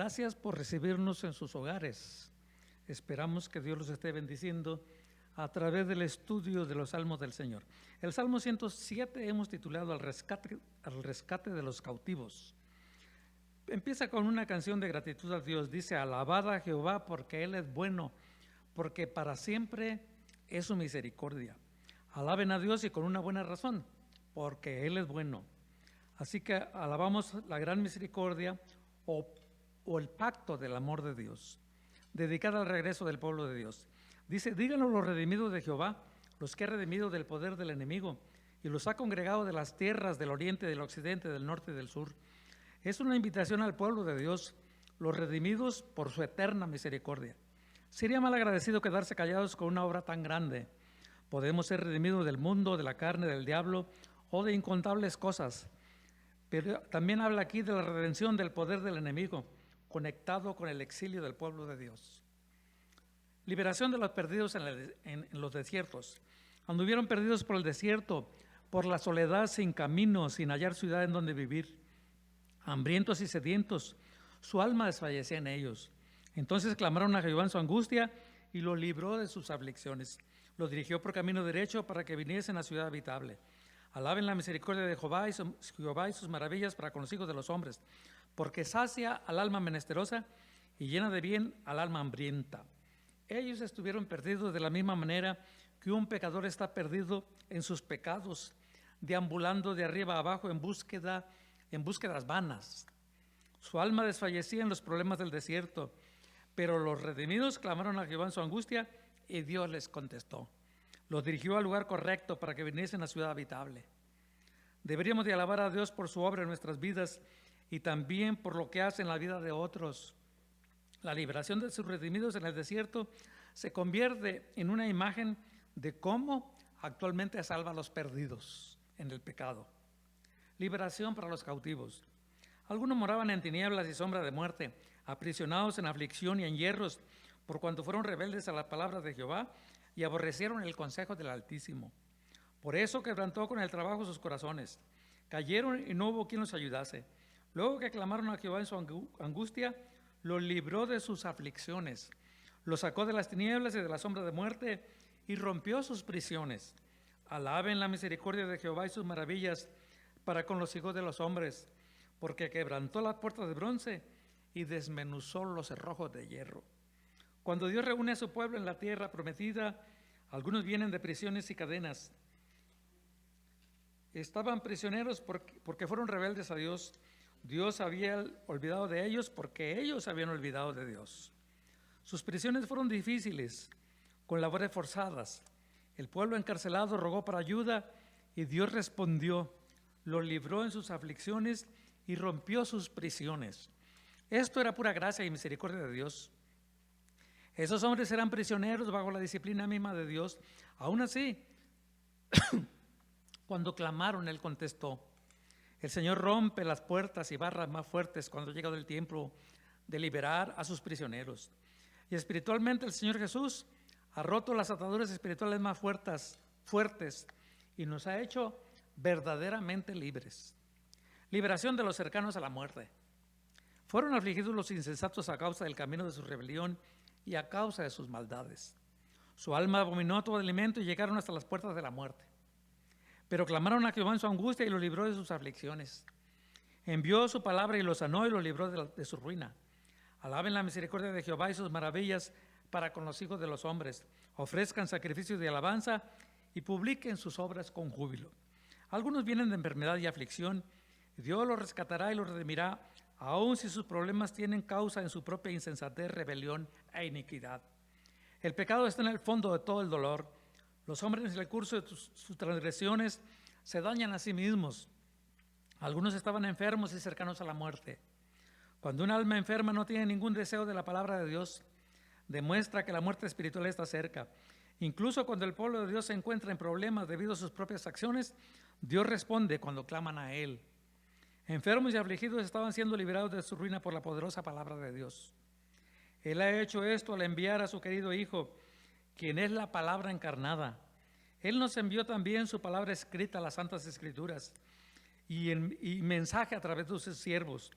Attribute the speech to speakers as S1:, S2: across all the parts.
S1: Gracias por recibirnos en sus hogares. Esperamos que Dios los esté bendiciendo a través del estudio de los salmos del Señor. El Salmo 107 hemos titulado al rescate de los cautivos. Empieza con una canción de gratitud a Dios. Dice: alabad a Jehová porque Él es bueno, porque para siempre es su misericordia. Alaben a Dios y con una buena razón, porque Él es bueno. Así que alabamos la gran misericordia o el pacto del amor de Dios, dedicada al regreso del pueblo de Dios. Dice: díganlo los redimidos de Jehová, los que ha redimido del poder del enemigo y los ha congregado de las tierras del oriente, del occidente, del norte y del sur. Es una invitación al pueblo de Dios, los redimidos por su eterna misericordia. Sería mal agradecido quedarse callados con una obra tan grande. Podemos ser redimidos del mundo, de la carne, del diablo o de incontables cosas. Pero también habla aquí de la redención del poder del enemigo, conectado con el exilio del pueblo de Dios. Liberación de los perdidos en los desiertos. Anduvieron perdidos por el desierto, por la soledad, sin camino, sin hallar ciudad en donde vivir. Hambrientos y sedientos, su alma desfallecía en ellos. Entonces clamaron a Jehová en su angustia y los libró de sus aflicciones. Los dirigió por camino derecho para que viniesen a ciudad habitable. Alaben la misericordia de Jehová y sus maravillas para con los hijos de los hombres, porque sacia al alma menesterosa y llena de bien al alma hambrienta. Ellos estuvieron perdidos de la misma manera que un pecador está perdido en sus pecados, deambulando de arriba a abajo en búsquedas vanas. Su alma desfallecía en los problemas del desierto, pero los redimidos clamaron a Jehová en su angustia y Dios les contestó. Los dirigió al lugar correcto para que viniesen a ciudad habitable. Deberíamos de alabar a Dios por su obra en nuestras vidas y también por lo que hace en la vida de otros. La liberación de sus redimidos en el desierto se convierte en una imagen de cómo actualmente salva a los perdidos en el pecado. Liberación para los cautivos. Algunos moraban en tinieblas y sombra de muerte, aprisionados en aflicción y en hierros, por cuanto fueron rebeldes a la palabra de Jehová y aborrecieron el consejo del Altísimo. Por eso quebrantó con el trabajo sus corazones. Cayeron y no hubo quien los ayudase. Luego que clamaron a Jehová en su angustia, los libró de sus aflicciones. Los sacó de las tinieblas y de la sombra de muerte y rompió sus prisiones. Alaben la misericordia de Jehová y sus maravillas para con los hijos de los hombres, porque quebrantó las puertas de bronce y desmenuzó los cerrojos de hierro. Cuando Dios reúne a su pueblo en la tierra prometida, algunos vienen de prisiones y cadenas. Estaban prisioneros porque fueron rebeldes a Dios. Dios había olvidado de ellos porque ellos habían olvidado de Dios. Sus prisiones fueron difíciles, con labores forzadas. El pueblo encarcelado rogó para ayuda y Dios respondió, los libró en sus aflicciones y rompió sus prisiones. Esto era pura gracia y misericordia de Dios. Esos hombres eran prisioneros bajo la disciplina misma de Dios. Aún así, cuando clamaron, Él contestó. El Señor rompe las puertas y barras más fuertes cuando llega el tiempo de liberar a sus prisioneros. Y espiritualmente el Señor Jesús ha roto las ataduras espirituales más fuertes y nos ha hecho verdaderamente libres. Liberación de los cercanos a la muerte. Fueron afligidos los insensatos a causa del camino de su rebelión y a causa de sus maldades. Su alma abominó todo alimento y llegaron hasta las puertas de la muerte. Pero clamaron a Jehová en su angustia y los libró de sus aflicciones. Envió su palabra y los sanó y los libró de su ruina. Alaben la misericordia de Jehová y sus maravillas para con los hijos de los hombres. Ofrezcan sacrificios de alabanza y publiquen sus obras con júbilo. Algunos vienen de enfermedad y aflicción. Dios los rescatará y los redimirá, aun si sus problemas tienen causa en su propia insensatez, rebelión e iniquidad. El pecado está en el fondo de todo el dolor. Los hombres en el curso de sus transgresiones se dañan a sí mismos. Algunos estaban enfermos y cercanos a la muerte. Cuando un alma enferma no tiene ningún deseo de la palabra de Dios, demuestra que la muerte espiritual está cerca. Incluso cuando el pueblo de Dios se encuentra en problemas debido a sus propias acciones, Dios responde cuando claman a Él. Enfermos y afligidos estaban siendo liberados de su ruina por la poderosa palabra de Dios. Él ha hecho esto al enviar a su querido Hijo, quien es la palabra encarnada. Él nos envió también su palabra escrita, las Santas Escrituras, y mensaje a través de sus siervos,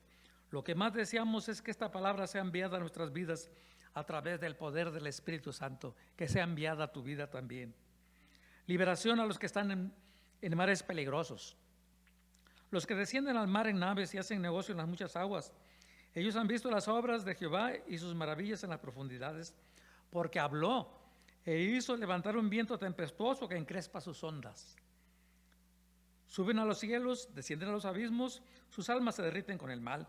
S1: Lo que más deseamos es que esta palabra sea enviada a nuestras vidas a través del poder del Espíritu Santo, que sea enviada a tu vida también. Liberación a los que están en mares peligrosos. Los que descienden al mar en naves y hacen negocio en las muchas aguas. Ellos han visto las obras de Jehová y sus maravillas en las profundidades, porque habló e hizo levantar un viento tempestuoso que encrespa sus ondas. Suben a los cielos, descienden a los abismos, sus almas se derriten con el mal.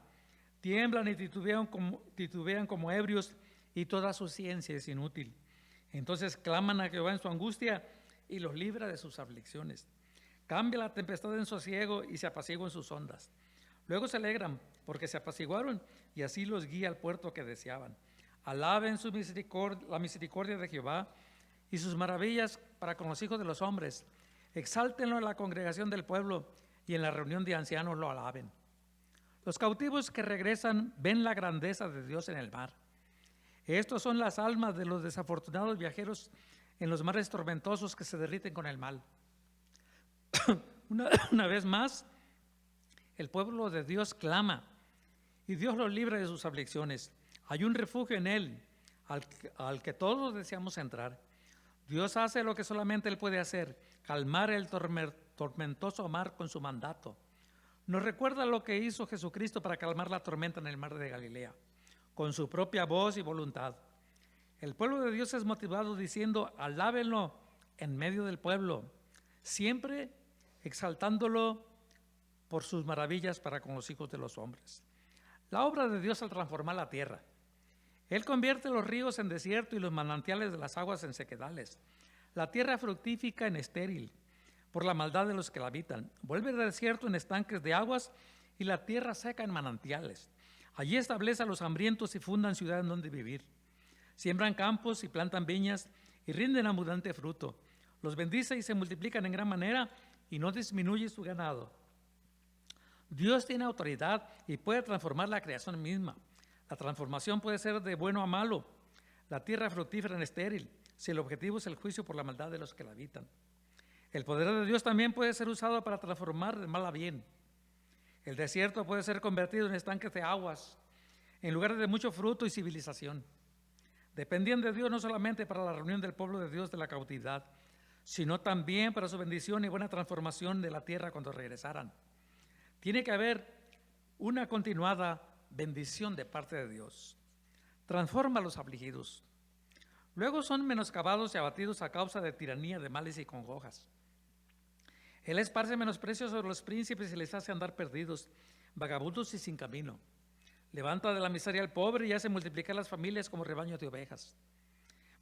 S1: Tiemblan y titubean como ebrios, y toda su ciencia es inútil. Entonces claman a Jehová en su angustia y los libra de sus aflicciones. Cambia la tempestad en sosiego y se apacigua en sus ondas. Luego se alegran porque se apaciguaron y así los guía al puerto que deseaban. Alaben la misericordia de Jehová y sus maravillas para con los hijos de los hombres. Exáltenlo en la congregación del pueblo y en la reunión de ancianos lo alaben. Los cautivos que regresan ven la grandeza de Dios en el mar. Estos son las almas de los desafortunados viajeros en los mares tormentosos que se derriten con el mal. Una vez más, el pueblo de Dios clama y Dios los libra de sus aflicciones. Hay un refugio en Él al que todos deseamos entrar. Dios hace lo que solamente Él puede hacer, calmar el tormentoso mar con su mandato. Nos recuerda lo que hizo Jesucristo para calmar la tormenta en el mar de Galilea, con su propia voz y voluntad. El pueblo de Dios es motivado diciendo, alábenlo en medio del pueblo, siempre exaltándolo por sus maravillas para con los hijos de los hombres. La obra de Dios al transformar la tierra. Él convierte los ríos en desierto y los manantiales de las aguas en sequedales. La tierra fructífica en estéril, por la maldad de los que la habitan. Vuelve el desierto en estanques de aguas y la tierra seca en manantiales. Allí establece a los hambrientos y fundan ciudades donde vivir. Siembran campos y plantan viñas y rinden abundante fruto. Los bendice y se multiplican en gran manera y no disminuye su ganado. Dios tiene autoridad y puede transformar la creación misma. La transformación puede ser de bueno a malo. La tierra fructífera en estéril, si el objetivo es el juicio por la maldad de los que la habitan. El poder de Dios también puede ser usado para transformar de mal a bien. El desierto puede ser convertido en estanques de aguas, en lugares de mucho fruto y civilización. Dependían de Dios no solamente para la reunión del pueblo de Dios de la cautividad, sino también para su bendición y buena transformación de la tierra cuando regresaran. Tiene que haber una continuada bendición de parte de Dios. Transforma a los afligidos. Luego son menoscabados y abatidos a causa de tiranía, de males y congojas. Él esparce menosprecio sobre los príncipes y les hace andar perdidos, vagabundos y sin camino. Levanta de la miseria al pobre y hace multiplicar las familias como rebaños de ovejas.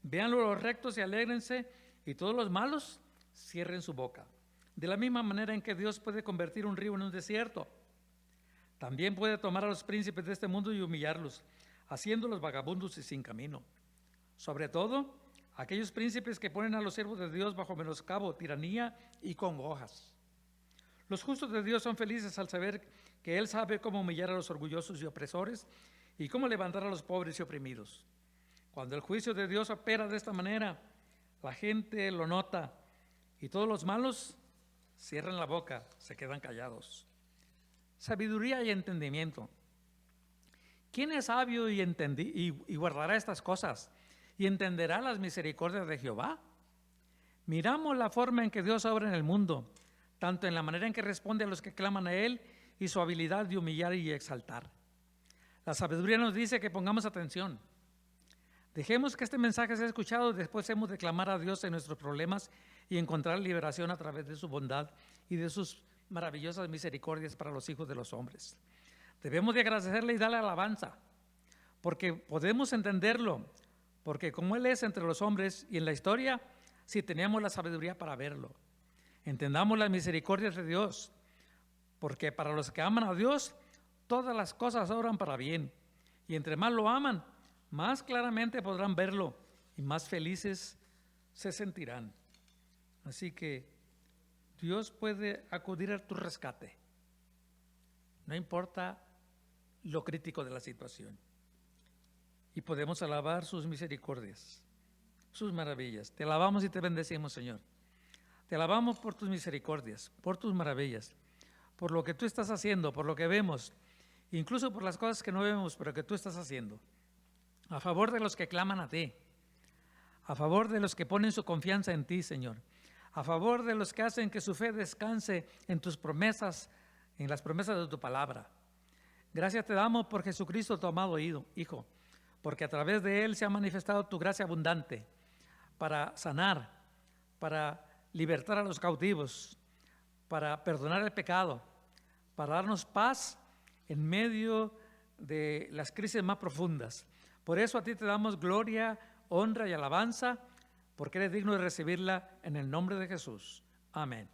S1: Véanlo los rectos y alégrense, y todos los malos cierren su boca. De la misma manera en que Dios puede convertir un río en un desierto, también puede tomar a los príncipes de este mundo y humillarlos, haciéndolos vagabundos y sin camino. Sobre todo, aquellos príncipes que ponen a los siervos de Dios bajo menoscabo, tiranía y congojas. Los justos de Dios son felices al saber que Él sabe cómo humillar a los orgullosos y opresores y cómo levantar a los pobres y oprimidos. Cuando el juicio de Dios opera de esta manera, la gente lo nota y todos los malos cierran la boca, se quedan callados. Sabiduría y entendimiento. ¿Quién es sabio y guardará estas cosas y entenderá las misericordias de Jehová? Miramos la forma en que Dios obra en el mundo, tanto en la manera en que responde a los que claman a Él y su habilidad de humillar y exaltar. La sabiduría nos dice que pongamos atención. Dejemos que este mensaje sea escuchado y después hemos de clamar a Dios en nuestros problemas y encontrar liberación a través de su bondad y de sus maravillosas misericordias para los hijos de los hombres. Debemos de agradecerle y darle alabanza, porque podemos entenderlo, porque como Él es entre los hombres y en la historia, si tenemos la sabiduría para verlo. Entendamos las misericordias de Dios, porque para los que aman a Dios, todas las cosas obran para bien, y entre más lo aman, más claramente podrán verlo y más felices se sentirán. Así que Dios puede acudir a tu rescate, no importa lo crítico de la situación. Y podemos alabar sus misericordias, sus maravillas. Te alabamos y te bendecimos, Señor. Te alabamos por tus misericordias, por tus maravillas, por lo que tú estás haciendo, por lo que vemos incluso por las cosas que no vemos, pero que tú estás haciendo. A favor de los que claman a ti, a favor de los que ponen su confianza en ti, Señor, a favor de los que hacen que su fe descanse en tus promesas, en las promesas de tu palabra. Gracias te damos por Jesucristo, tu amado Hijo, porque a través de Él se ha manifestado tu gracia abundante para sanar, para libertar a los cautivos, para perdonar el pecado, para darnos paz en medio de las crisis más profundas. Por eso a ti te damos gloria, honra y alabanza, porque eres digno de recibirla en el nombre de Jesús. Amén.